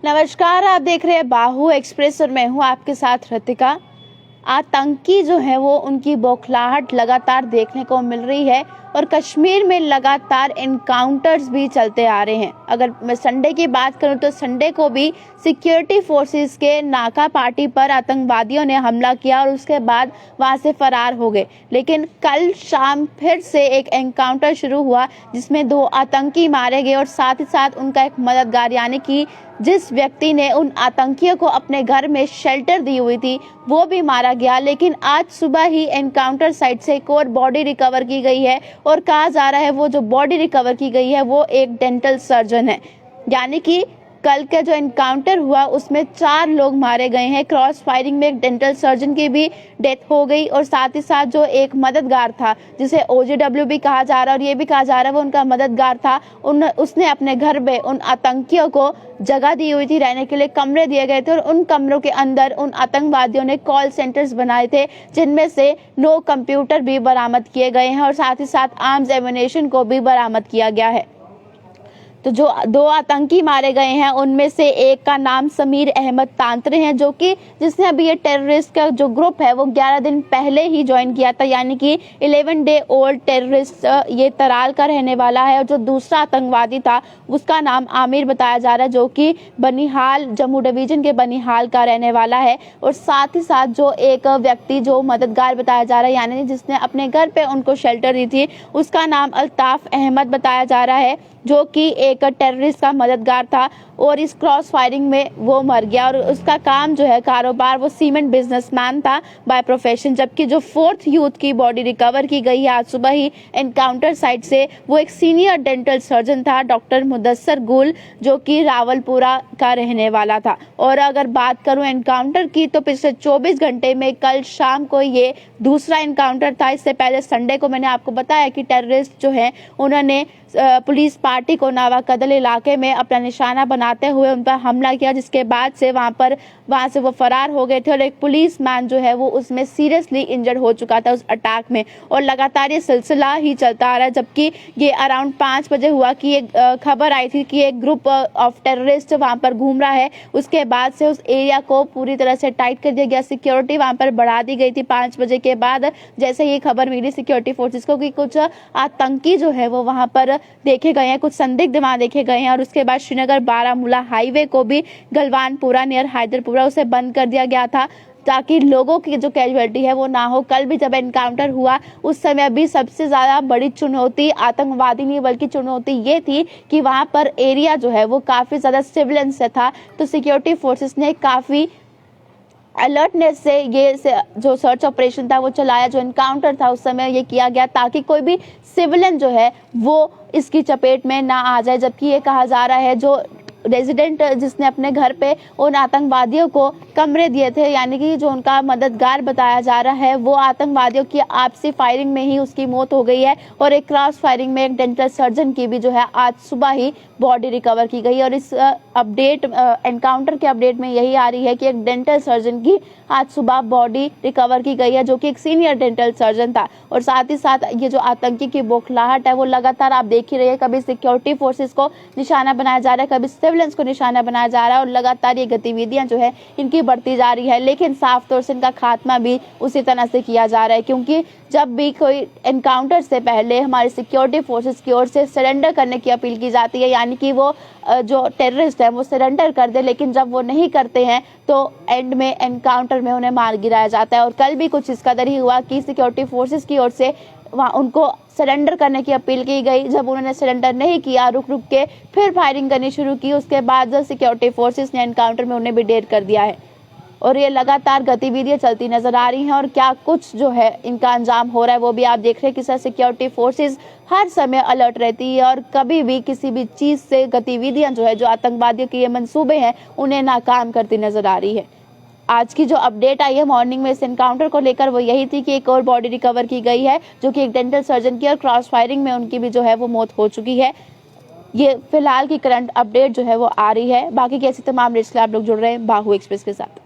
नमस्कार, आप देख रहे हैं बाहु एक्सप्रेस और मैं हूं आपके साथ ऋतिका। आतंकी जो है वो उनकी बौखलाहट लगातार देखने को मिल रही है और कश्मीर में लगातार एनकाउंटर्स भी चलते आ रहे हैं। अगर मैं संडे की बात करूं तो संडे को भी सिक्योरिटी फोर्सेस के नाका पार्टी पर आतंकवादियों ने हमला किया और उसके बाद वहां से फरार हो गए। लेकिन कल शाम फिर से एक एनकाउंटर शुरू हुआ जिसमें 2 आतंकी मारे गए और साथ ही साथ उनका एक मददगार यानी कि जिस व्यक्ति ने उन आतंकियों को अपने घर में शेल्टर दी हुई थी वो भी मारा गया। लेकिन आज सुबह ही एनकाउंटर साइट से एक और बॉडी रिकवर की गई है और कहा जा रहा है वो जो बॉडी रिकवर की गई है वो एक डेंटल सर्जन है। यानी कि कल का जो एनकाउंटर हुआ उसमें 4 लोग मारे गए हैं। क्रॉस फायरिंग में एक डेंटल सर्जन की भी डेथ हो गई और साथ ही साथ जो एक मददगार था जिसे OGW भी कहा जा रहा है और ये भी कहा जा रहा है वो उनका मददगार था, उसने अपने घर में उन आतंकियों को जगह दी हुई थी, रहने के लिए कमरे दिए गए थे और उन कमरों के अंदर उन आतंकवादियों ने कॉल सेंटर्स बनाए थे जिनमें से 9 कंप्यूटर भी बरामद किए गए हैं और साथ ही साथ आर्म्स एम्युनिशन को भी बरामद किया गया है। तो जो 2 आतंकी मारे गए हैं उनमें से एक का नाम समीर अहमद तांत्रे हैं जो कि जिसने अभी ये टेररिस्ट का जो ग्रुप है वो 11 दिन पहले ही ज्वाइन किया था, यानी कि 11 डे ओल्ड टेररिस्ट ये तराल का रहने वाला है। और जो दूसरा आतंकवादी था उसका नाम आमिर बताया जा रहा है जो कि बनिहाल जम्मू डिवीजन के बनिहाल का रहने वाला है। और साथ ही साथ जो एक व्यक्ति जो मददगार बताया जा रहा है यानी जिसने अपने घर पे उनको शेल्टर दी थी उसका नाम अल्ताफ अहमद बताया जा रहा है जो कि एक टेररिस्ट का मददगार था और इस क्रॉस फायरिंग में वो मर गया। और उसका काम जो है कारोबार वो सीमेंट बिजनेसमैन था बाय प्रोफेशन। जबकि जो 4th यूथ की बॉडी रिकवर की गई है आज सुबह ही एनकाउंटर साइट से वो एक सीनियर डेंटल सर्जन था डॉक्टर मुदस्सर गुल जो कि रावलपुरा का रहने वाला था। और अगर बात करूं एनकाउंटर की तो पिछले 24 घंटे में कल शाम को ये दूसरा एनकाउंटर था। इससे पहले संडे को मैंने आपको बताया कि टेररिस्ट जो है उन्होंने पुलिस पार्टी को नावाकदल इलाके में अपना निशाना बनाते हुए उन पर हमला किया, जिसके बाद से वहां से वो फरार हो गए थे और एक पुलिस मैन जो है वो उसमें सीरियसली इंजर्ड हो चुका था उस अटैक में। और लगातार ये सिलसिला ही चलता आ रहा है। जबकि ये अराउंड 5 बजे हुआ कि एक खबर आई थी कि एक ग्रुप ऑफ टेररिस्ट वहां पर घूम रहा है। उसके बाद से उस एरिया को पूरी तरह से टाइट कर दिया गया, सिक्योरिटी वहां पर बढ़ा दी गई थी 5 बजे के बाद जैसे ये खबर मिली सिक्योरिटी फोर्सेस को कि कुछ आतंकी जो है वो वहां पर देखे गए हैं, कुछ संदिग्ध वहां देखे गए हैं। और उसके बाद श्रीनगर बारामूला हाईवे को भी गलवानपुरा नियर हैदरपुरा उसे बंद कर दिया गया था ताकि लोगों की जो कैजुअलिटी है वो ना हो। कल भी जब एनकाउंटर हुआ उस समय भी सबसे ज्यादा बड़ी चुनौती आतंकवादी नहीं बल्कि चुनौती ये थी कि वहां पर एरिया जो है वो काफी ज्यादा सिविलियन से था। तो सिक्योरिटी फोर्सेस ने काफी अलर्टनेस से ये जो सर्च ऑपरेशन था वो चलाया। जो एनकाउंटर था उस समय ये किया गया ताकि कोई भी सिविलियन जो है वो इसकी चपेट में ना आ जाए। जबकि ये कहा जा रहा है जो रेजिडेंट जिसने अपने घर पे उन आतंकवादियों को कमरे दिए थे यानी कि जो उनका मददगार बताया जा रहा है वो आतंकवादियों की आपसी फायरिंग में ही उसकी मौत हो गई है। और एक क्रॉस फायरिंग में एक डेंटल सर्जन की भी जो है आज सुबह ही बॉडी रिकवर की गई। और इस अपडेट एनकाउंटर के अपडेट में यही आ रही है कि एक डेंटल सर्जन की आज सुबह बॉडी रिकवर की गई है जो कि एक सीनियर डेंटल सर्जन था। और साथ ही साथ ये जो आतंकी की बौखलाहट है वो लगातार आप देख ही रहे हैं, कभी सिक्योरिटी फोर्सेस को निशाना बनाया जा रहा है, कभी सिविलियंस को निशाना बनाया जा रहा है और लगातार ये गतिविधियां जो है इनकी बढ़ती जा रही है। लेकिन साफ तौर से इनका खात्मा भी उसी तरह से किया जा रहा है क्योंकि जब भी कोई एनकाउंटर से पहले हमारी सिक्योरिटी फोर्सेस की ओर से सरेंडर करने की अपील की जाती है यानी कि वो जो टेररिस्ट है वो सरेंडर कर दे। लेकिन जब वो नहीं करते हैं तो एंड में एनकाउंटर में उन्हें मार गिराया जाता है। और कल भी कुछ इस कदर ही हुआ कि सिक्योरिटी फोर्सेस की ओर से वहाँ उनको सरेंडर करने की अपील की गई। जब उन्होंने सरेंडर नहीं किया, रुक के फिर फायरिंग करनी शुरू की, उसके बाद सिक्योरिटी फोर्सेस ने एनकाउंटर में उन्हें भी ढेर कर दिया है। और ये लगातार गतिविधियां चलती नजर आ रही हैं और क्या कुछ जो है इनका अंजाम हो रहा है वो भी आप देख रहे हैं कि सर सिक्योरिटी फोर्सेस हर समय अलर्ट रहती है और कभी भी किसी भी चीज से गतिविधियां जो है जो आतंकवादियों के ये मंसूबे हैं उन्हें नाकाम करती नजर आ रही है। आज की जो अपडेट आई है मॉर्निंग में इस एनकाउंटर को लेकर वो यही थी कि एक और बॉडी रिकवर की गई है जो कि एक डेंटल सर्जन की और क्रॉस फायरिंग में उनकी भी जो है वो मौत हो चुकी है। ये फिलहाल की करंट अपडेट जो है वो आ रही है। बाकी की ऐसी तमाम अपडेट्स के लिए आप लोग जुड़ रहे हैं बाहु एक्सप्रेस के साथ।